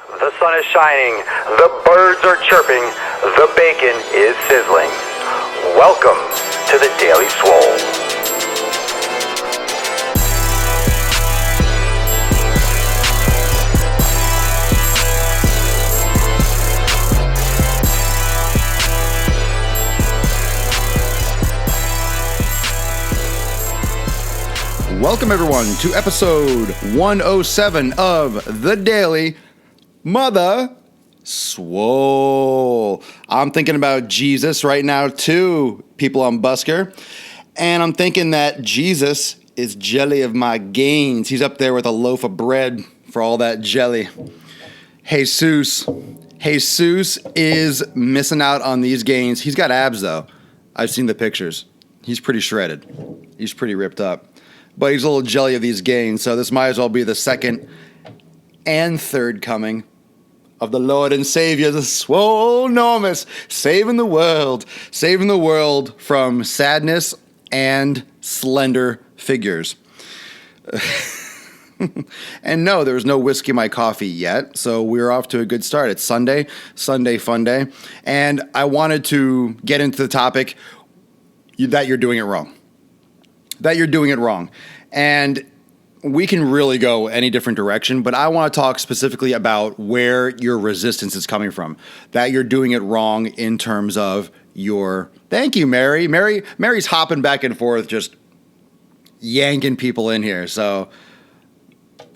The sun is shining, the birds are chirping, the bacon is sizzling. Welcome to the Daily Swole. Welcome, everyone, to episode 107 of The Daily Mother Swole. I'm thinking about Jesus right now, too, people on Busker. And I'm thinking that Jesus is jelly of my gains. He's up there with a loaf of bread for all that jelly. Jesus is missing out on these gains. He's got abs, though. I've seen the pictures. He's pretty shredded. He's pretty ripped up. But he's a little jelly of these gains, so this might as well be the second and third coming of the Lord and Savior, the Swolenormous, saving the world from sadness and slender figures. And no, there's no whiskey in my coffee yet, so we're off to a good start. It's Sunday fun day, and I wanted to get into the topic that you're doing it wrong. And we can really go any different direction, but I want to talk specifically about where your resistance is coming from. That you're doing it wrong in terms of your... Thank you, Mary. Mary's hopping back and forth, just yanking people in here, so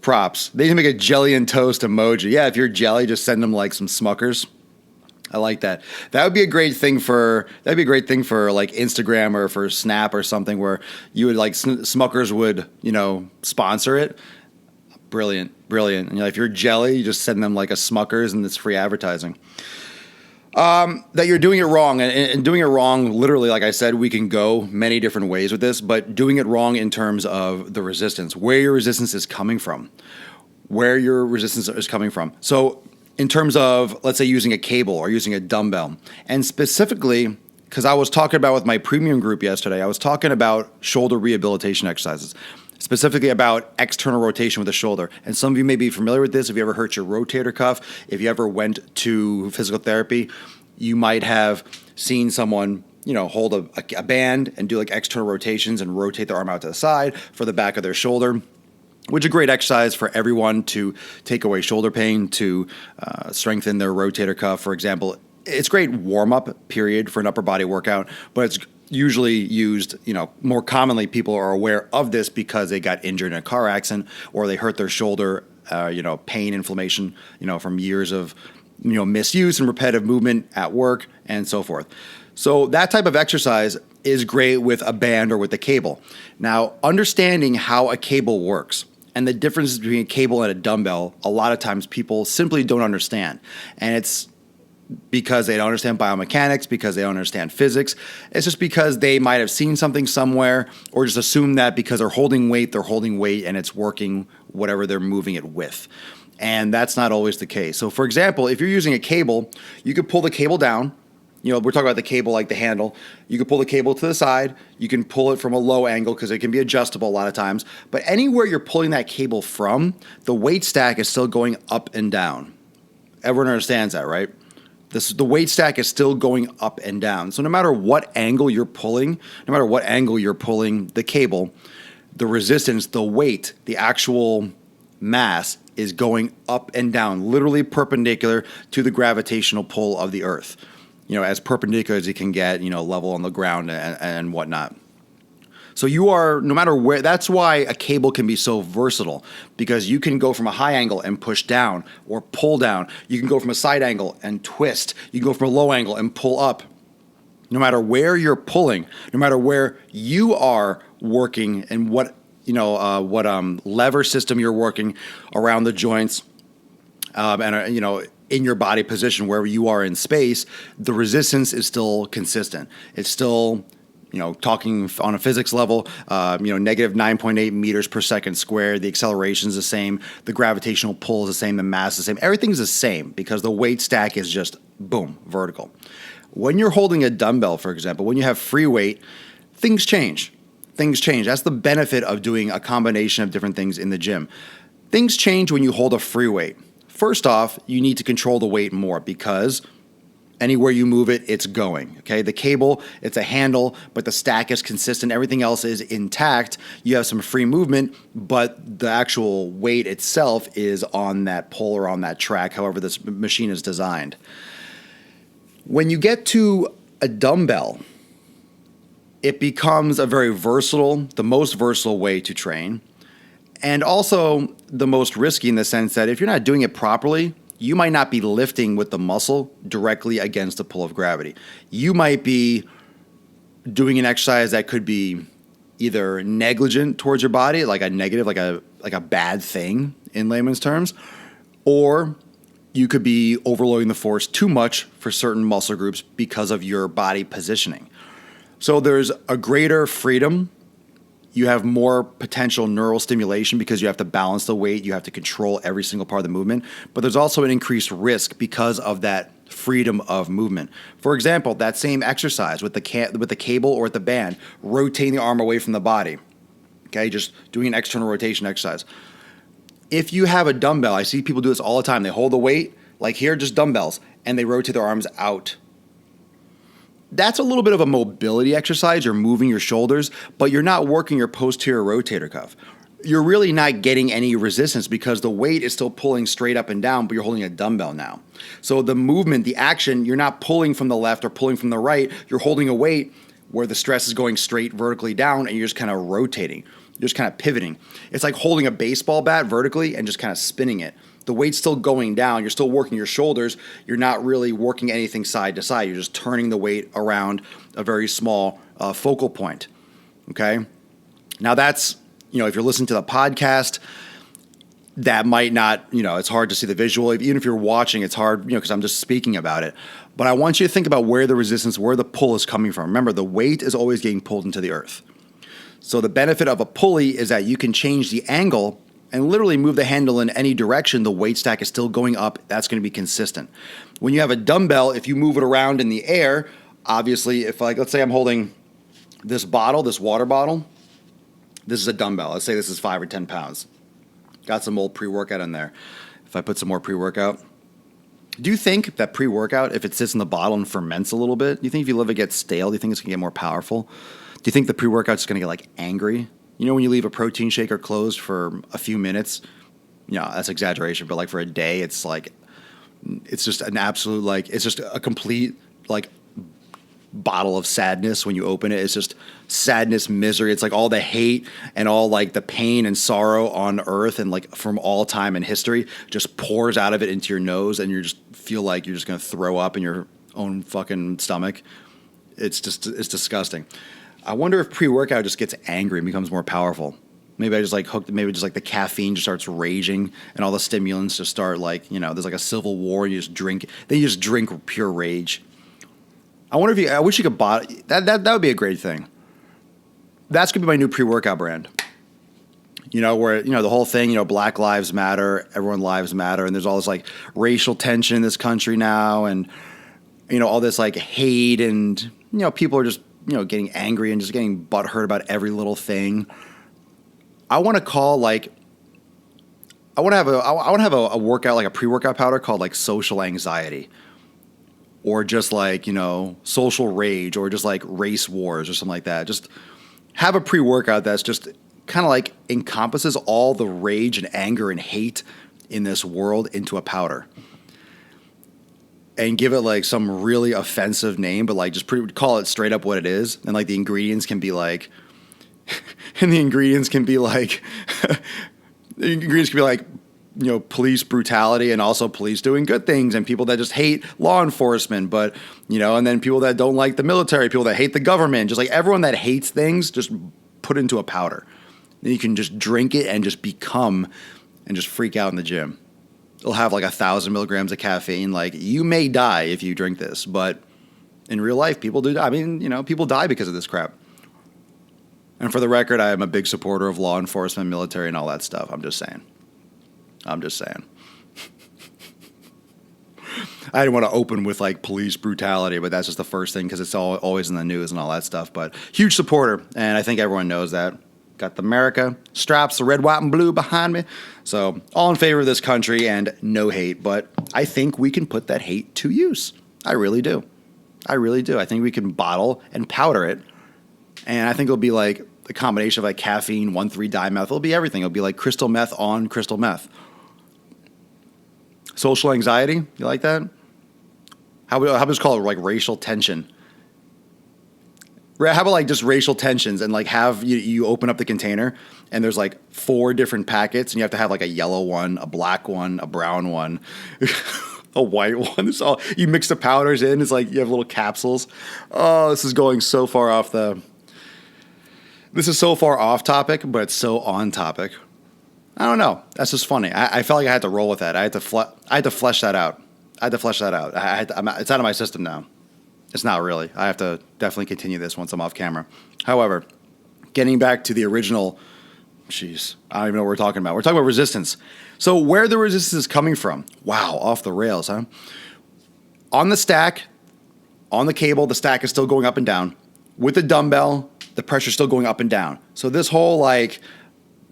props. They can make a jelly and toast emoji. Yeah, if you're jelly, just send them like some Smuckers. I like that. That would be a great thing for like Instagram or for Snap or something where you would like Smuckers would, sponsor it. Brilliant. And if you're jelly, you just send them like a Smuckers and it's free advertising. That you're doing it wrong and doing it wrong, literally, like I said, we can go many different ways with this, but doing it wrong in terms of the resistance, where your resistance is coming from. So in terms of, let's say, using a cable or using a dumbbell. And specifically, because I was talking about with my premium group yesterday, I was talking about shoulder rehabilitation exercises, specifically about external rotation with the shoulder. And some of you may be familiar with this. If you ever hurt your rotator cuff, if you ever went to physical therapy, you might have seen someone hold a band and do like external rotations and rotate their arm out to the side for the back of their shoulder, which is a great exercise for everyone to take away shoulder pain, to strengthen their rotator cuff, for example. It's a great warm-up period for an upper body workout, but it's usually used, more commonly people are aware of this because they got injured in a car accident or they hurt their shoulder, pain, inflammation, from years of, misuse and repetitive movement at work and so forth. So that type of exercise is great with a band or with a cable. Now, understanding how a cable works and the differences between a cable and a dumbbell, a lot of times people simply don't understand. And it's because they don't understand biomechanics, because they don't understand physics. It's just because they might have seen something somewhere or just assume that because they're holding weight and it's working whatever they're moving it with. And that's not always the case. So for example, if you're using a cable, you could pull the cable down. We're talking about the cable like the handle. You can pull the cable to the side. You can pull it from a low angle because it can be adjustable a lot of times. But anywhere you're pulling that cable from, the weight stack is still going up and down. Everyone understands that, right? The weight stack is still going up and down. So no matter what angle you're pulling the cable, the resistance, the weight, the actual mass is going up and down, literally perpendicular to the gravitational pull of the earth. As perpendicular as you can get, level on the ground and whatnot. So you are, no matter where, that's why a cable can be so versatile, because you can go from a high angle and push down or pull down. You can go from a side angle and twist. You can go from a low angle and pull up. No matter where you're pulling, no matter where you are working and what lever system you're working around the joints, in your body position, wherever you are in space, the resistance is still consistent. It's still, talking on a physics level, negative 9.8 meters per second squared. The acceleration is the same. The gravitational pull is the same. The mass is the same. Everything's the same because the weight stack is just, boom, vertical. When you're holding a dumbbell, for example, when you have free weight, things change. That's the benefit of doing a combination of different things in the gym. Things change when you hold a free weight. First off, you need to control the weight more because anywhere you move it, it's going, okay? The cable, it's a handle, but the stack is consistent. Everything else is intact. You have some free movement, but the actual weight itself is on that pole or on that track, however this machine is designed. When you get to a dumbbell, it becomes a very versatile, the most versatile way to train, and also the most risky in the sense that if you're not doing it properly, you might not be lifting with the muscle directly against the pull of gravity. You might be doing an exercise that could be either negligent towards your body, like a negative, like a bad thing in layman's terms, or you could be overloading the force too much for certain muscle groups because of your body positioning. So there's a greater freedom. You have more potential neural stimulation because you have to balance the weight. You have to control every single part of the movement. But there's also an increased risk because of that freedom of movement. For example, that same exercise with the cable or with the band, rotating the arm away from the body. Okay, just doing an external rotation exercise. If you have a dumbbell, I see people do this all the time. They hold the weight, like here, just dumbbells, and they rotate their arms out. That's a little bit of a mobility exercise. You're moving your shoulders, but you're not working your posterior rotator cuff. You're really not getting any resistance because the weight is still pulling straight up and down, but you're holding a dumbbell now. So the movement, the action, you're not pulling from the left or pulling from the right. You're holding a weight where the stress is going straight vertically down and you're just kind of rotating. You're just kind of pivoting. It's like holding a baseball bat vertically and just kind of spinning it. The weight's still going down. You're still working your shoulders. You're not really working anything side to side. You're just turning the weight around a very small focal point. Okay? Now that's, if you're listening to the podcast, that might not, it's hard to see the visual. Even if you're watching, it's hard, because I'm just speaking about it. But I want you to think about where the resistance, where the pull is coming from. Remember, the weight is always getting pulled into the earth. So the benefit of a pulley is that you can change the angle and literally move the handle in any direction. The weight stack is still going up. That's going to be consistent. When you have a dumbbell, if you move it around in the air, obviously, if let's say I'm holding this bottle, this water bottle, this is a dumbbell. Let's say this is 5 or 10 pounds. Got some old pre-workout in there. If I put some more pre-workout, do you think that pre-workout, if it sits in the bottle and ferments a little bit, do you think if you let it get stale, do you think it's going to get more powerful? Do you think the pre-workout's going to get angry? When you leave a protein shaker closed for a few minutes, that's exaggeration, but for a day, it's just an absolute, it's just a complete, bottle of sadness when you open it. It's just sadness, misery. It's all the hate and all the pain and sorrow on earth and from all time in history just pours out of it into your nose and you just feel like you're just going to throw up in your own fucking stomach. It's disgusting. I wonder if pre-workout just gets angry and becomes more powerful. Maybe I just hooked. Maybe just the caffeine just starts raging and all the stimulants just start there's a civil war. You just drink. Then you just drink pure rage. I wonder if I wish you could buy that. That would be a great thing. That's gonna be my new pre-workout brand. Where the whole thing. Black lives matter. Everyone lives matter. And there's all this racial tension in this country now, and all this hate and people are just. Getting angry and just getting butthurt about every little thing. I want to call I want to have a workout, a pre-workout powder called social anxiety, or just social rage, or just race wars or something like that. Just have a pre-workout that's just kind of encompasses all the rage and anger and hate in this world into a powder. And give it some really offensive name, but just call it straight up what it is. And the ingredients can be the ingredients can be police brutality and also police doing good things and people that just hate law enforcement, but and then people that don't like the military, people that hate the government, just everyone that hates things, just put it into a powder. Then you can just drink it and just become and just freak out in the gym. It'll have 1,000 milligrams of caffeine. You may die if you drink this, but in real life, people do die. I mean, people die because of this crap. And for the record, I am a big supporter of law enforcement, military, and all that stuff. I'm just saying. I didn't want to open with police brutality, but that's just the first thing because it's always in the news and all that stuff. But huge supporter, and I think everyone knows that. Got the America straps, the red, white, and blue behind me. So all in favor of this country and no hate, but I think we can put that hate to use. I really do. I really do. I think we can bottle and powder it. And I think it'll be like a combination of like caffeine, 1,3-dimethyl. It'll be everything. It'll be like crystal meth on crystal meth. Social anxiety, you like that? How about just call it like racial tension? How about like just racial tensions and like have you open up the container and there's like 4 different packets and you have to have like a yellow one, a black one, a brown one, a white one. So you mix the powders in. It's like you have little capsules. Oh, this is going so far off This is so far off topic, but it's so on topic. I don't know. That's just funny. I felt like I had to roll with that. I had to flesh that out. It's out of my system now. It's not really. I have to definitely continue this once I'm off camera. However, getting back to the original, I don't even know what we're talking about. We're talking about resistance. So where the resistance is coming from. Wow, off the rails, huh? On the stack, on the cable, the stack is still going up and down. With the dumbbell, the pressure's still going up and down. So this whole like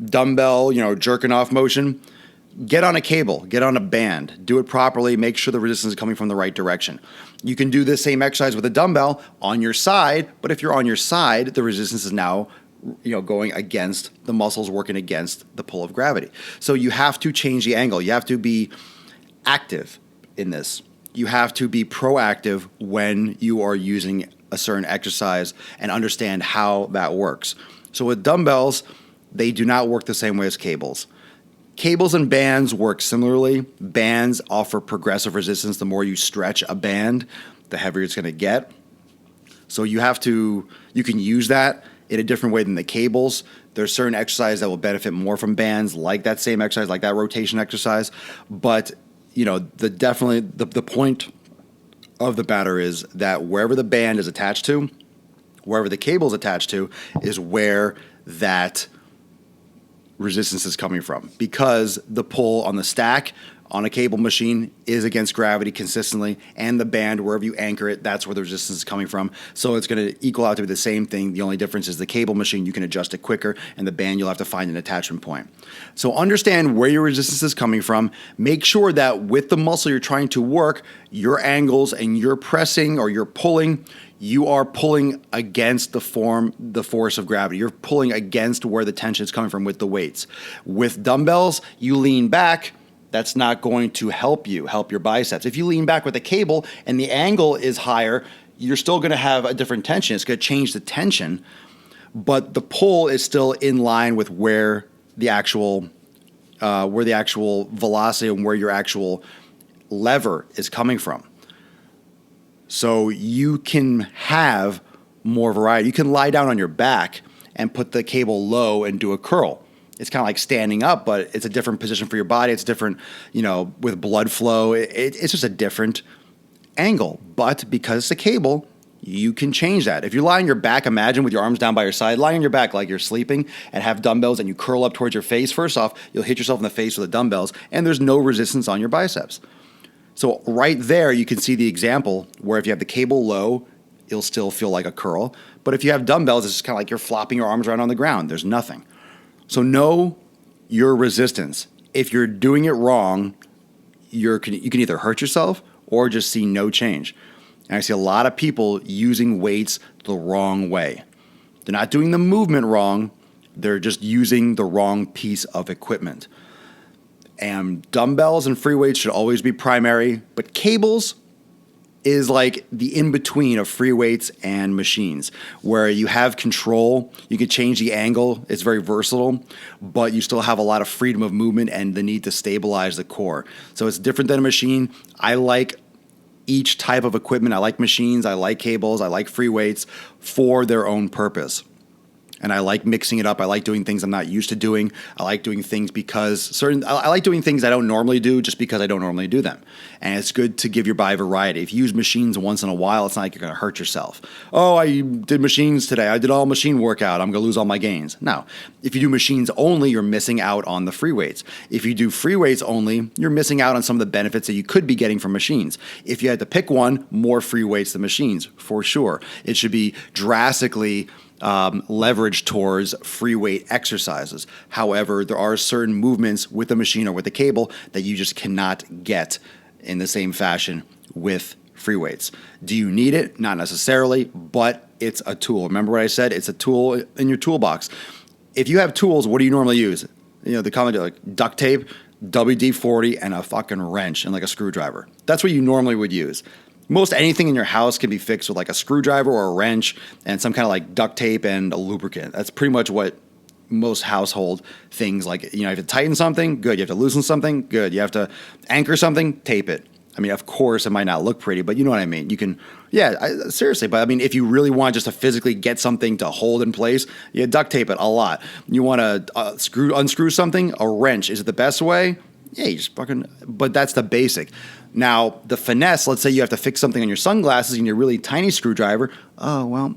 dumbbell, jerking off motion, get on a cable, get on a band, do it properly, make sure the resistance is coming from the right direction. You can do this same exercise with a dumbbell on your side, but if you're on your side, the resistance is now going against the muscles, working against the pull of gravity. So you have to change the angle. You have to be active in this. You have to be proactive when you are using a certain exercise and understand how that works. So with dumbbells, they do not work the same way as cables. Cables and bands work similarly. Bands offer progressive resistance. The more you stretch a band, the heavier it's going to get. So you can use that in a different way than the cables. There's certain exercises that will benefit more from bands, like that same exercise, like that rotation exercise. But, the point of the matter is that wherever the band is attached to, wherever the cable is attached to, is where that resistance is coming from, because the pull on the stack on a cable machine is against gravity consistently, and the band, wherever you anchor it, that's where the resistance is coming from. So it's going to equal out to be the same thing. The only difference is the cable machine, you can adjust it quicker, and the band, you'll have to find an attachment point. So understand where your resistance is coming from. Make sure that with the muscle you're trying to work, your angles and your pressing or your pulling, you are pulling against the force of gravity. You're pulling against where the tension is coming from with the weights. With dumbbells, you lean back. That's not going to help your biceps. If you lean back with a cable and the angle is higher, you're still going to have a different tension. It's going to change the tension, but the pull is still in line with where the actual velocity and where your actual lever is coming from. So you can have more variety. You can lie down on your back and put the cable low and do a curl. It's kind of like standing up, but it's a different position for your body. It's different, with blood flow. It's just a different angle. But because it's a cable, you can change that. If you lie on your back, imagine with your arms down by your side, lie on your back like you're sleeping and have dumbbells and you curl up towards your face. First off, you'll hit yourself in the face with the dumbbells and there's no resistance on your biceps. So right there, you can see the example where if you have the cable low, it'll still feel like a curl. But if you have dumbbells, it's just kind of like you're flopping your arms around on the ground. There's nothing. So know your resistance. If you're doing it wrong, you can either hurt yourself or just see no change. And I see a lot of people using weights the wrong way. They're not doing the movement wrong. They're just using the wrong piece of equipment. And dumbbells and free weights should always be primary, but cables is like the in-between of free weights and machines, where you have control, you can change the angle, it's very versatile, but you still have a lot of freedom of movement and the need to stabilize the core. So it's different than a machine. I like each type of equipment. I like machines, I like cables, I like free weights for their own purpose. And I like mixing it up. I like doing things I'm not used to doing. I like doing things I like doing things I don't normally do just because I don't normally do them. And it's good to give your body variety. If you use machines once in a while, it's not like you're going to hurt yourself. Oh, I did machines today. I did all machine workout. I'm going to lose all my gains. No. If you do machines only, you're missing out on the free weights. If you do free weights only, you're missing out on some of the benefits that you could be getting from machines. If you had to pick one, more free weights than machines, for sure. It should be drastically leverage towards free weight exercises. However, there are certain movements with the machine or with the cable that you just cannot get in the same fashion with free weights. Do you need it? Not necessarily, but it's a tool. Remember what I said? It's a tool in your toolbox. If you have tools, what do you normally use? The common like duct tape, WD-40, and a fucking wrench and like a screwdriver. That's what you normally would use. Most anything in your house can be fixed with like a screwdriver or a wrench and some kind of like duct tape and a lubricant. That's pretty much what most household things like, you have to tighten something, good. You have to loosen something, good. You have to anchor something, tape it. I mean, of course, it might not look pretty, but you know what I mean? You can, seriously. But I mean, if you really want just to physically get something to hold in place, you duct tape it a lot. You want to unscrew something, a wrench. Is it the best way? Yeah, you just but that's the basic. Now, the finesse, let's say you have to fix something on your sunglasses and your really tiny screwdriver. Oh, well,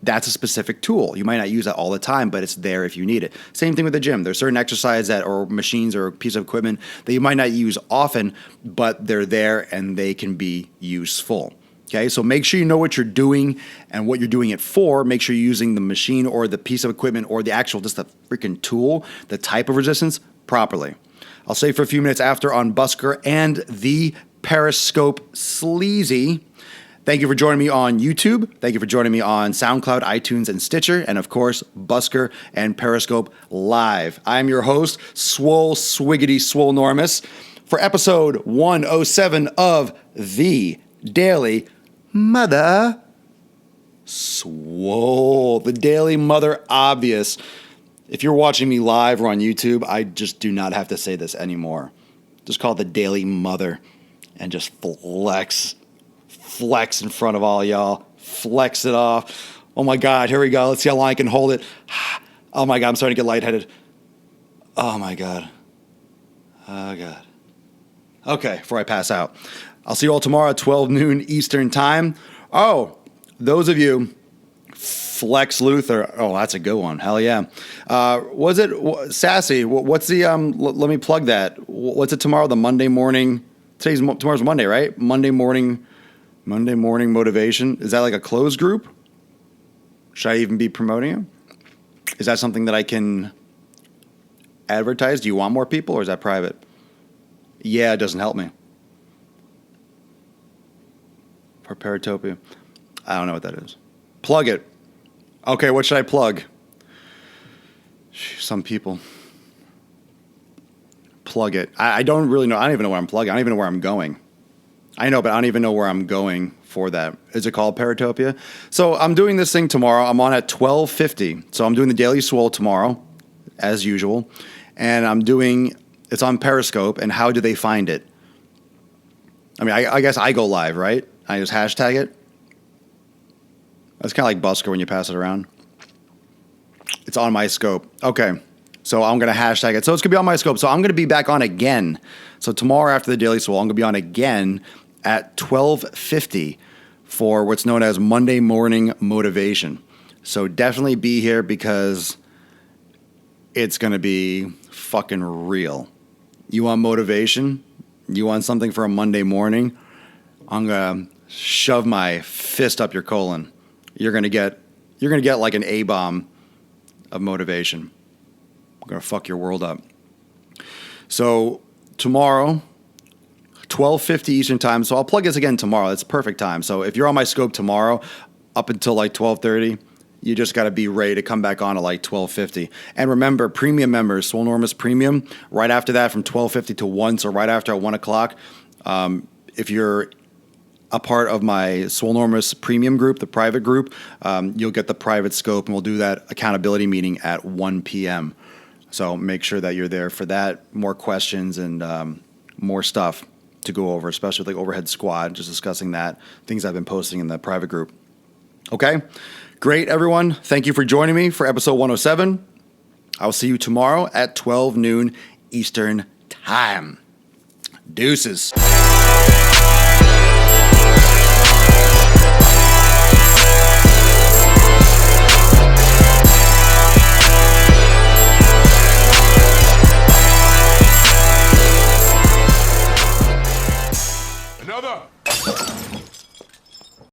that's a specific tool. You might not use that all the time, but it's there if you need it. Same thing with the gym. There's certain exercises or machines or a piece of equipment that you might not use often, but they're there and they can be useful. Okay, so make sure you know what you're doing and what you're doing it for. Make sure you're using the machine or the piece of equipment or the actual, just the freaking tool, the type of resistance properly. I'll say for a few minutes after on Busker and the Periscope Sleazy. Thank you for joining me on YouTube. Thank you for joining me on SoundCloud, iTunes, and Stitcher. And of course, Busker and Periscope Live. I'm your host, Swole Swiggity Swolenormous, for episode 107 of the Daily Mother Swole. The Daily Mother Obvious. If you're watching me live or on YouTube, I just do not have to say this anymore. Just call it the Daily Mother and just flex in front of all y'all. Flex it off. Oh my God, here we go. Let's see how long I can hold it. Oh my God, I'm starting to get lightheaded. Oh my God. Oh God. Okay, before I pass out. I'll see you all tomorrow at 12 noon Eastern time. Oh, those of you, Flex Luthor. Oh, that's a good one. Hell yeah. Was it Sassy? What's the, let me plug that. What's it tomorrow? The Monday morning. Tomorrow's Monday, right? Monday morning motivation. Is that like a closed group? Should I even be promoting it? Is that something that I can advertise? Do you want more people or is that private? Yeah, it doesn't help me. For Paratopia. I don't know what that is. Plug it. Okay, what should I plug? Some people. Plug it. I don't really know. I don't even know what I'm plugging. I don't even know where I'm going. I know, but I don't even know where I'm going for that. Is it called Paratopia? So I'm doing this thing tomorrow. I'm on at 12:50. So I'm doing the Daily Swole tomorrow, as usual. And it's on Periscope. And how do they find it? I mean, I guess I go live, right? I just hashtag it. That's kind of like Busker when you pass it around. It's on my scope. Okay. So I'm going to hashtag it. So it's going to be on my scope. So I'm going to be back on again. So tomorrow after the Daily Swole, I'm going to be on again at 12:50 for what's known as Monday Morning Motivation. So definitely be here because it's going to be fucking real. You want motivation? You want something for a Monday morning? I'm going to shove my fist up your colon. You're going to get like an A-bomb of motivation. I'm going to fuck your world up. So tomorrow, 12:50 Eastern time. So I'll plug this again tomorrow. It's perfect time. So if you're on my scope tomorrow up until like 12:30, you just got to be ready to come back on at like 12:50. And remember, premium members, Swolenormous Premium, right after that from 12:50 to 1, so right after at 1 o'clock, if you're a part of my Swolenormous Premium group, the private group, you'll get the private scope, and we'll do that accountability meeting at 1 p.m. So make sure that you're there for that. More questions and more stuff to go over, especially with the overhead squat, just discussing that, things I've been posting in the private group. Okay? Great, everyone. Thank you for joining me for episode 107. I'll see you tomorrow at 12 noon Eastern time. Deuces.